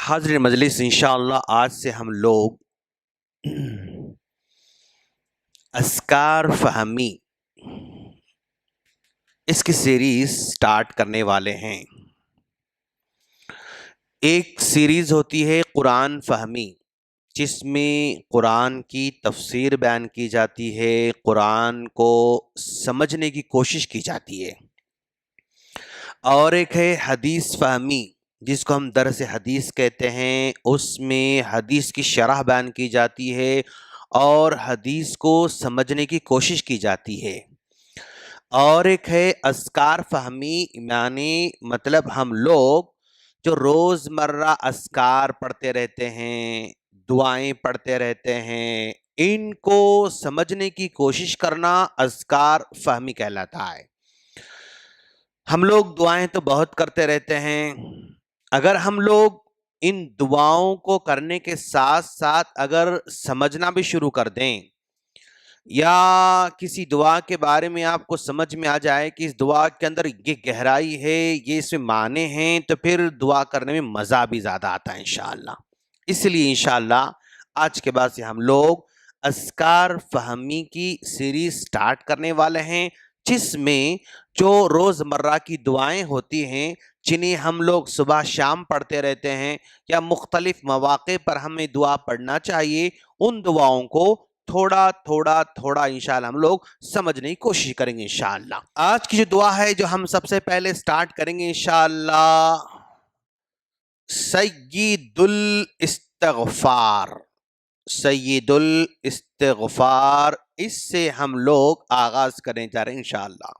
حاضر مجلس انشاءاللہ آج سے ہم لوگ اذکار فہمی اس کی سیریز سٹارٹ کرنے والے ہیں۔ ایک سیریز ہوتی ہے قرآن فہمی، جس میں قرآن کی تفسیر بیان کی جاتی ہے، قرآن کو سمجھنے کی کوشش کی جاتی ہے، اور ایک ہے حدیث فہمی جس کو ہم درس حدیث کہتے ہیں۔ اس میں حدیث کی شرح بیان کی جاتی ہے اور حدیث کو سمجھنے کی کوشش کی جاتی ہے۔ اور ایک ہے اذکار فہمی، یعنی مطلب ہم لوگ جو روز مرہ اذکار پڑھتے رہتے ہیں، دعائیں پڑھتے رہتے ہیں، ان کو سمجھنے کی کوشش کرنا اذکار فہمی کہلاتا ہے۔ ہم لوگ دعائیں تو بہت کرتے رہتے ہیں، اگر ہم لوگ ان دعاؤں کو کرنے کے ساتھ ساتھ اگر سمجھنا بھی شروع کر دیں، یا کسی دعا کے بارے میں آپ کو سمجھ میں آ جائے کہ اس دعا کے اندر یہ گہرائی ہے، یہ اس میں معنی ہیں، تو پھر دعا کرنے میں مزہ بھی زیادہ آتا ہے انشاءاللہ۔ اس لیے انشاءاللہ آج کے بعد سے ہم لوگ اذکار فہمی کی سیریز سٹارٹ کرنے والے ہیں، جس میں جو روز مرہ کی دعائیں ہوتی ہیں، جنہیں ہم لوگ صبح شام پڑھتے رہتے ہیں یا مختلف مواقع پر ہمیں دعا پڑھنا چاہیے، ان دعاؤں کو تھوڑا تھوڑا انشاءاللہ ہم لوگ سمجھنے کی کوشش کریں گے انشاءاللہ۔ آج کی جو دعا ہے جو ہم سب سے پہلے سٹارٹ کریں گے انشاءاللہ، سید الاستغفار، سید الاستغفار، اس سے ہم لوگ آغاز کرنے جا رہے ہیں انشاءاللہ۔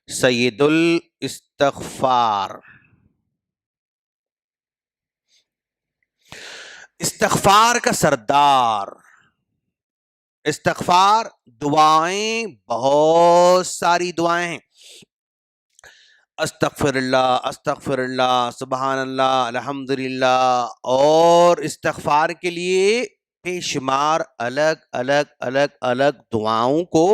سید الاستغفار، استغفار کا سردار۔ استغفار دعائیں بہت ساری دعائیں ہیں، استغفر اللہ، سبحان اللہ، الحمدللہ، اور استغفار کے لیے بے شمار الگ دعاؤں کو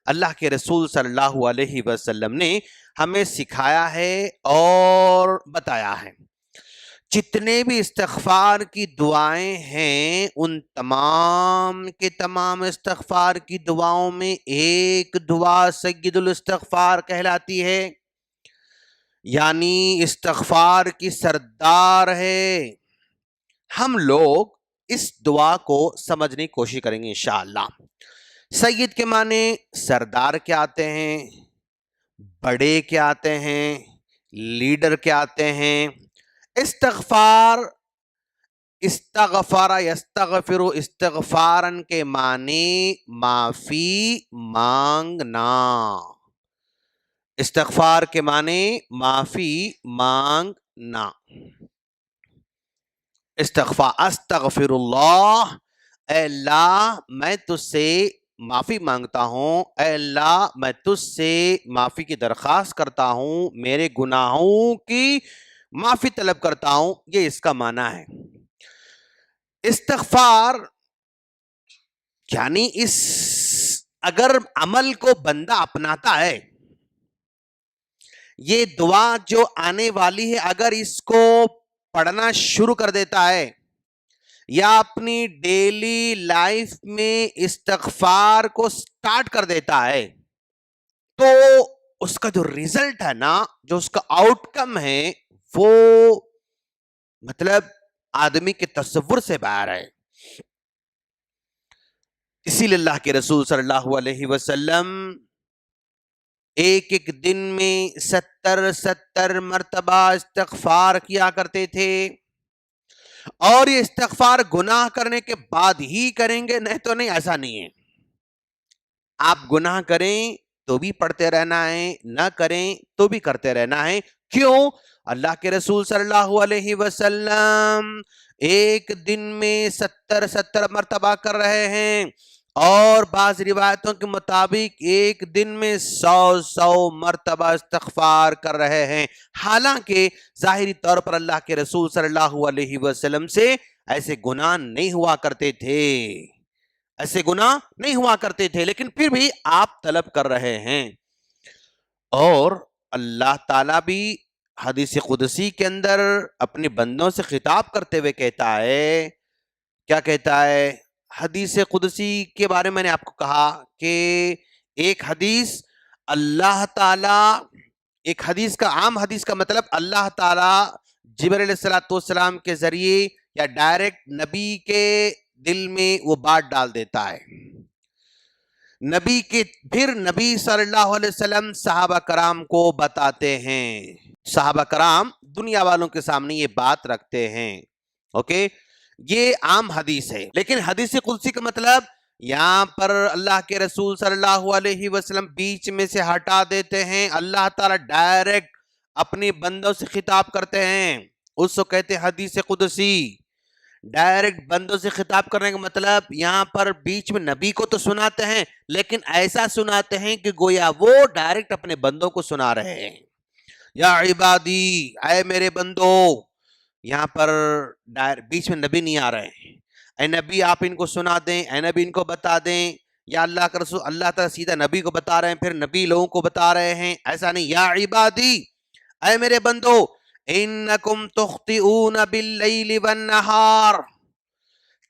اللہ کے رسول صلی اللہ علیہ وسلم نے ہمیں سکھایا ہے اور بتایا ہے۔ جتنے بھی استغفار کی دعائیں ہیں، ان تمام کے تمام استغفار کی دعاؤں میں ایک دعا سید الاستغفار کہلاتی ہے، یعنی استغفار کی سردار ہے۔ ہم لوگ اس دعا کو سمجھنے کی کوشش کریں گے انشاءاللہ۔ سید کے معنی سردار کے آتے ہیں، بڑے کے آتے ہیں، لیڈر کے آتے ہیں۔ استغفار، استغفر یستغفر، استغفارن کے معنی معافی مانگنا۔ استغفار کے معنی معافی مانگنا۔ استغفر اللہ، اے اللہ میں تجھ سے معافی مانگتا ہوں، اے اللہ میں تجھ سے معافی کی درخواست کرتا ہوں، میرے گناہوں کی معافی طلب کرتا ہوں، یہ اس کا معنی ہے۔ استغفار یعنی اگر عمل کو بندہ اپناتا ہے، یہ دعا جو آنے والی ہے اگر اس کو پڑھنا شروع کر دیتا ہے یا اپنی ڈیلی لائف میں استغفار کو سٹارٹ کر دیتا ہے، تو اس کا جو ریزلٹ ہے نا، جو اس کا آؤٹ کم ہے، وہ مطلب آدمی کے تصور سے باہر ہے۔ اسی لیے اللہ کے رسول صلی اللہ علیہ وسلم ایک دن میں 70 مرتبہ استغفار کیا کرتے تھے، اور یہ استغفار گناہ کرنے کے بعد ہی کریں گے، نہیں تو نہیں، ایسا نہیں ہے۔ آپ گناہ کریں تو بھی پڑھتے رہنا ہے، نہ کریں تو بھی کرتے رہنا ہے۔ کیوں؟ اللہ کے رسول صلی اللہ علیہ وسلم ایک دن میں 70 مرتبہ کر رہے ہیں، اور بعض روایتوں کے مطابق ایک دن میں 100 مرتبہ استغفار کر رہے ہیں۔ حالانکہ ظاہری طور پر اللہ کے رسول صلی اللہ علیہ وسلم سے ایسے گناہ نہیں ہوا کرتے تھے، ایسے گناہ نہیں ہوا کرتے تھے، لیکن پھر بھی آپ طلب کر رہے ہیں، اور اللہ تعالیٰ بھی حدیث قدسی کے اندر اپنے بندوں سے خطاب کرتے ہوئے کہتا ہے، کیا کہتا ہے؟ حدیث قدسی کے بارے میں نے آپ کو کہا کہ ایک حدیث اللہ تعالی، ایک حدیث کا، عام حدیث کا مطلب اللہ تعالی جبرائیل علیہ السلام کے ذریعے یا ڈائریکٹ نبی کے دل میں وہ بات ڈال دیتا ہے، نبی کے، پھر نبی صلی اللہ علیہ وسلم صحابہ کرام کو بتاتے ہیں، صحابہ کرام دنیا والوں کے سامنے یہ بات رکھتے ہیں. اوکے، یہ عام حدیث ہے. لیکن حدیث قدسی کا مطلب یہاں پر اللہ کے رسول صلی اللہ علیہ وسلم بیچ میں سے ہٹا دیتے ہیں، اللہ تعالیٰ ڈائریکٹ اپنے بندوں سے خطاب کرتے ہیں، اس کو کہتے ہیں حدیث قدسی. ڈائریکٹ بندوں سے خطاب کرنے کا مطلب یہاں پر بیچ میں نبی کو تو سناتے ہیں، لیکن ایسا سناتے ہیں کہ گویا وہ ڈائریکٹ اپنے بندوں کو سنا رہے ہیں. یا عبادی، اے میرے بندو، یہاں پر بیچ میں نبی نہیں آ رہے ہیں، اے نبی آپ ان کو سنا دیں، اے نبی ان کو بتا دیں، یا اللہ کا رسول اللہ تعالیٰ سیدھا نبی کو بتا رہے ہیں، پھر نبی لوگوں کو بتا رہے ہیں، ایسا نہیں. یا عبادی، اے میرے بندو، انکم تخطئون باللیل والنہار،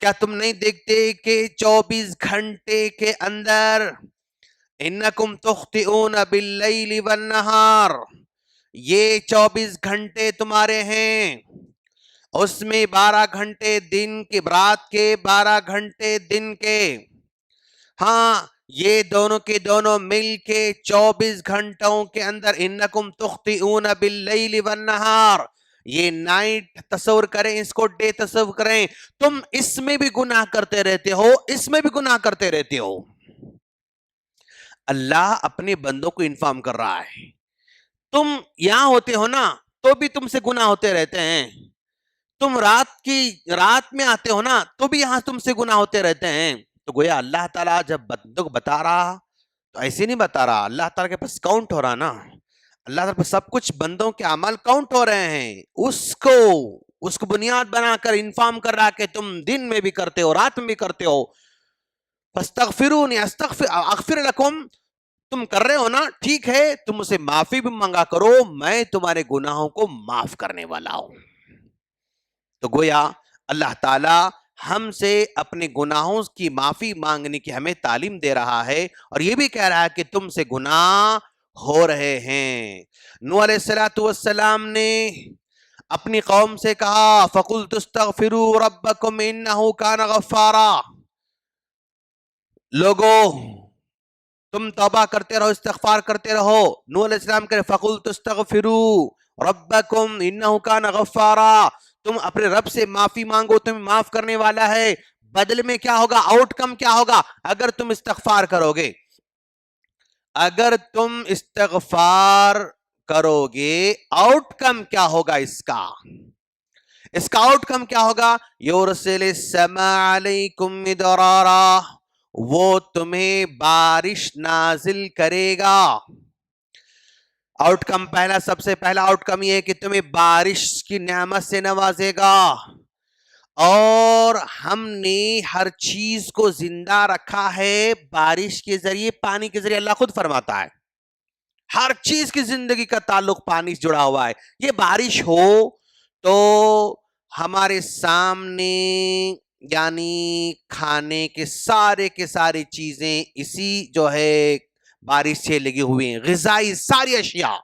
کیا تم نہیں دیکھتے کہ 24 گھنٹے کے اندر، انکم تخطئون باللیل والنہار، یہ 24 گھنٹے تمہارے ہیں، اس میں 12 گھنٹے دن کے، رات کے 12 گھنٹے دن کے، ہاں یہ دونوں کے دونوں مل کے 24 گھنٹوں کے اندر انکم تخطئون باللیل والنہار، یہ نائٹ تصور کریں، اس کو ڈے تصور کریں، تم اس میں بھی گناہ کرتے رہتے ہو، اس میں بھی گناہ کرتے رہتے ہو. اللہ اپنے بندوں کو انفارم کر رہا ہے، تم یہاں ہوتے ہو نا تو بھی تم سے گناہ ہوتے رہتے ہیں، تم رات میں آتے ہو نا تو بھی یہاں تم سے گناہ ہوتے رہتے ہیں. تو گویا اللہ تعالیٰ جب بندوں کو بتا رہا تو ایسے نہیں بتا رہا، اللہ تعالیٰ کے پاس کاؤنٹ ہو رہا نا، اللہ تعالیٰ پاس سب کچھ بندوں کے اعمال کاؤنٹ ہو رہے ہیں، اس کو بنیاد بنا کر انفارم کر رہا کہ تم دن میں بھی کرتے ہو، رات میں بھی کرتے ہو. فاستغفرونی اغفر لکم، تم کر رہے ہو نا، ٹھیک ہے، تم مجھ سے معافی بھی مانگا کرو، میں تمہارے گناہوں کو معاف کرنے والا ہوں. تو گویا اللہ تعالی ہم سے اپنے گناہوں کی معافی مانگنے کی ہمیں تعلیم دے رہا ہے، اور یہ بھی کہہ رہا ہے کہ تم سے گناہ ہو رہے ہیں. نوح علیہ السلام نے اپنی قوم سے کہا فَقُلْتُ اسْتَغْفِرُوا رَبَّكُمْ إِنَّهُ كَانَ غَفَّارًا، لوگو تم توبہ کرتے رہو، استغفار کرتے رہو. نوح علیہ السلام کہے فَقُلْتُ اسْتَغْفِرُوا رَبَّكُمْ إِنَّهُ كَانَ غَفَّارًا، تم اپنے رب سے معافی مانگو، تمہیں معاف کرنے والا ہے. بدل میں کیا ہوگا، آؤٹ کم کیا ہوگا اگر تم استغفار کرو گے؟ اگر تم استغفار کرو گے آؤٹ کم کیا ہوگا اس کا آؤٹ کم کیا ہوگا؟ یُرْسِلِ السَّمَاءَ عَلَيْكُمْ مِدْرَارًا، وہ تمہیں بارش نازل کرے گا. آؤٹ کم پہلا، سب سے پہلا آؤٹ کم یہ ہے کہ تمہیں بارش کی نعمت سے نوازے گا. اور ہم نے ہر چیز کو زندہ رکھا ہے بارش کے ذریعے، پانی کے ذریعے. اللہ خود فرماتا ہے ہر چیز کی زندگی کا تعلق پانی سے جڑا ہوا ہے. یہ بارش ہو تو ہمارے سامنے یعنی کھانے کے ساری چیزیں اسی جو ہے بارش سے لگی ہوئی ہیں. غذائی ساری اشیاء،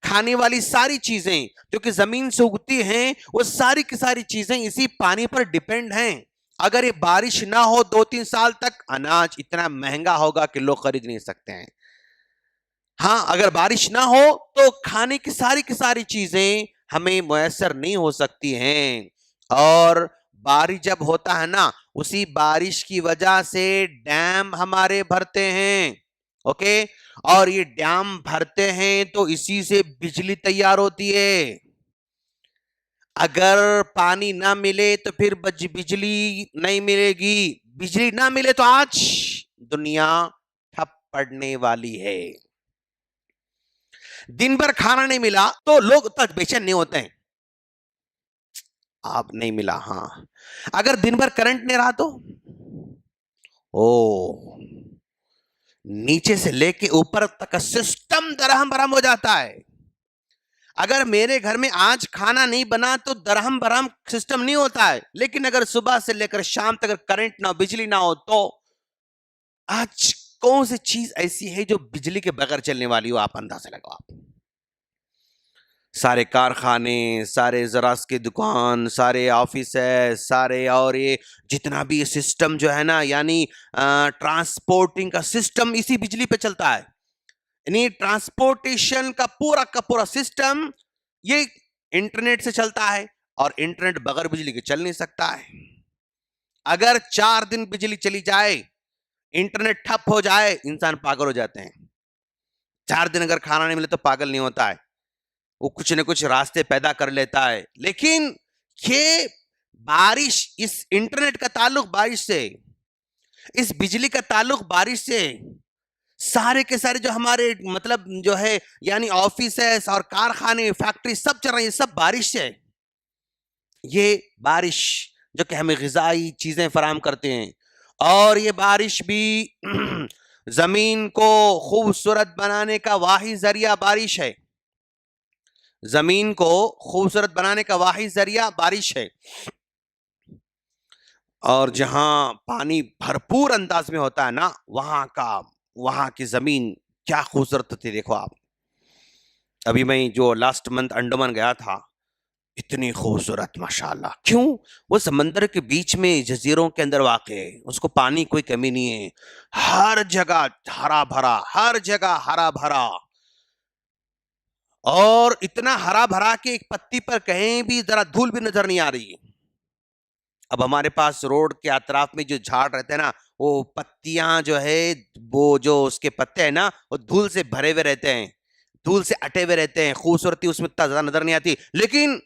کھانے والی ساری چیزیں جو کہ زمین سے اگتی ہیں، وہ ساری کی ساری چیزیں اسی پانی پر ڈیپینڈ ہیں. اگر یہ بارش نہ ہو 2-3 سال تک، اناج اتنا مہنگا ہوگا کہ لوگ خرید نہیں سکتے ہیں. ہاں اگر بارش نہ ہو تو کھانے کی ساری چیزیں ہمیں میسر نہیں ہو سکتی ہیں. اور بارش جب ہوتا ہے نا، اسی بارش کی وجہ سے ڈیم ہمارے بھرتے ہیں. اوکے، اور یہ ڈیم بھرتے ہیں تو اسی سے بجلی تیار ہوتی ہے. اگر پانی نہ ملے تو پھر بجلی نہیں ملے گی، بجلی نہ ملے تو آج دنیا ٹھپ پڑنے والی ہے. دن بھر کھانا نہیں ملا تو لوگ تک بے چین نہیں ہوتے ہیں، آپ نہیں ملا. ہاں اگر دن بھر کرنٹ نہیں رہا تو نیچے سے لے کے اوپر تک سسٹم درہم برہم ہو جاتا ہے. اگر میرے گھر میں آج کھانا نہیں بنا تو درہم برہم سسٹم نہیں ہوتا ہے، لیکن اگر صبح سے لے کر شام تک اگر کرنٹ نہ ہو، بجلی نہ ہو، تو آج کون سی چیز ایسی ہے جو بجلی کے بغیر چلنے والی ہو؟ آپ اندازہ لگاؤ. آپ سارے کارخانے، سارے زراعت کی دکان، سارے آفس ہے، سارے اور یہ جتنا بھی سسٹم جو ہے نا، یعنی ٹرانسپورٹنگ کا سسٹم اسی بجلی پہ چلتا ہے. یعنی ٹرانسپورٹیشن کا پورا سسٹم یہ انٹرنیٹ سے چلتا ہے، اور انٹرنیٹ بغیر بجلی کے چل نہیں سکتا ہے. اگر 4 دن بجلی چلی جائے، انٹرنیٹ ٹھپ ہو جائے، انسان پاگل ہو جاتے ہیں. 4 دن اگر کھانا نہیں ملے تو پاگل نہیں ہوتا ہے، وہ کچھ نہ کچھ راستے پیدا کر لیتا ہے. لیکن یہ بارش، اس انٹرنیٹ کا تعلق بارش سے، اس بجلی کا تعلق بارش سے، سارے کے سارے جو ہمارے مطلب جو ہے یعنی آفس ہے اور کارخانے، فیکٹری سب چل رہے ہیں، سب بارش سے. یہ بارش جو کہ ہمیں غذائی چیزیں فراہم کرتے ہیں، اور یہ بارش بھی زمین کو خوبصورت بنانے کا واحد ذریعہ بارش ہے. زمین کو خوبصورت بنانے کا واحد ذریعہ بارش ہے. اور جہاں پانی بھرپور انداز میں ہوتا ہے نا، وہاں کی زمین کیا خوبصورت ہوتی ہے. دیکھو آپ، ابھی میں جو لاسٹ منتھ انڈمان گیا تھا، اتنی خوبصورت ماشاءاللہ. کیوں؟ وہ سمندر کے بیچ میں جزیروں کے اندر واقع ہے، اس کو پانی کوئی کمی نہیں ہے، ہر جگہ ہرا بھرا، ہر جگہ ہرا بھرا، اور اتنا ہرا بھرا کہ ایک پتی پر کہیں بھی ذرا دھول بھی نظر نہیں آ رہی. اب ہمارے پاس روڈ کے اطراف میں جو جھاڑ رہتے ہیں نا، وہ پتیاں جو ہے، وہ جو اس کے پتے ہیں نا، وہ دھول سے بھرے ہوئے رہتے ہیں، دھول سے اٹے ہوئے رہتے ہیں، خوبصورتی اس میں اتنا نظر نہیں آتی. لیکن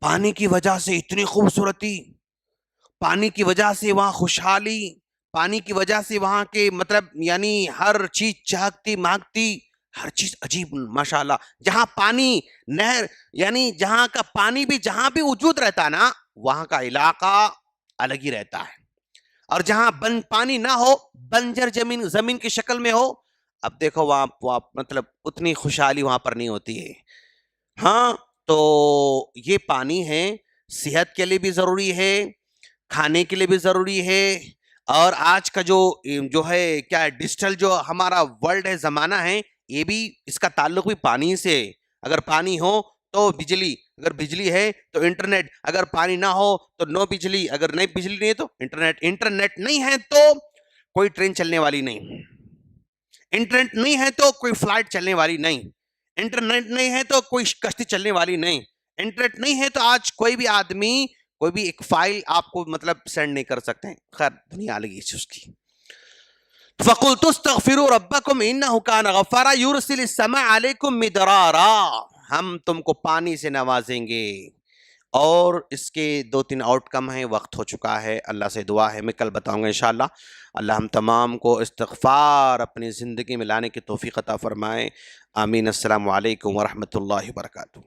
پانی کی وجہ سے اتنی خوبصورتی، پانی کی وجہ سے وہاں خوشحالی، پانی کی وجہ سے وہاں کے مطلب یعنی ہر چیز چہکتی مہکتی، ہر چیز عجیب ماشاءاللہ. جہاں پانی، نہر، یعنی جہاں کا پانی بھی جہاں بھی وجود رہتا ہے نا، وہاں کا علاقہ الگ ہی رہتا ہے. اور جہاں پانی نہ ہو، بنجر زمین کی شکل میں ہو، اب دیکھو وہاں مطلب اتنی خوشحالی وہاں پر نہیں ہوتی ہے. ہاں، تو یہ پانی ہے، صحت کے لیے بھی ضروری ہے، کھانے کے لیے بھی ضروری ہے. اور آج کا جو ہے کیا ڈیجیٹل جو ہمارا ورلڈ ہے، زمانہ ہے، یہ بھی اس کا تعلق بھی پانی سے. اگر پانی ہو تو بجلی، اگر بجلی ہے تو انٹرنیٹ، اگر پانی نہ ہو تو نو بجلی، اگر نہیں بجلی نہیں ہے تو انٹرنیٹ، انٹرنیٹ نہیں ہے تو کوئی ٹرین چلنے والی نہیں، انٹرنیٹ نہیں ہے تو کوئی فلائٹ چلنے والی نہیں، انٹرنیٹ نہیں ہے تو کوئی کشتی چلنے والی نہیں، انٹرنیٹ نہیں ہے تو آج کوئی بھی آدمی کوئی بھی ایک فائل آپ کو مطلب سینڈ نہیں کر سکتے ہیں. خیر، دنیا لگی اس کی. فَقُلْتُ اسْتَغْفِرُوا رَبَّكُمْ إِنَّهُ كَانَ غَفَّارًا يُرْسِلِ السَّمَاءَ عَلَيْكُمْ مِدْرَارًا. ہم تم کو پانی سے نوازیں گے. اور اس کے 2-3 آؤٹ کم ہیں. وقت ہو چکا ہے، اللہ سے دعا ہے میں کل بتاؤں گا انشاءاللہ. اللہ ہم تمام کو استغفار اپنی زندگی میں لانے کی توفیق عطا فرمائے. آمین. السلام علیکم ورحمۃ اللہ وبرکاتہ.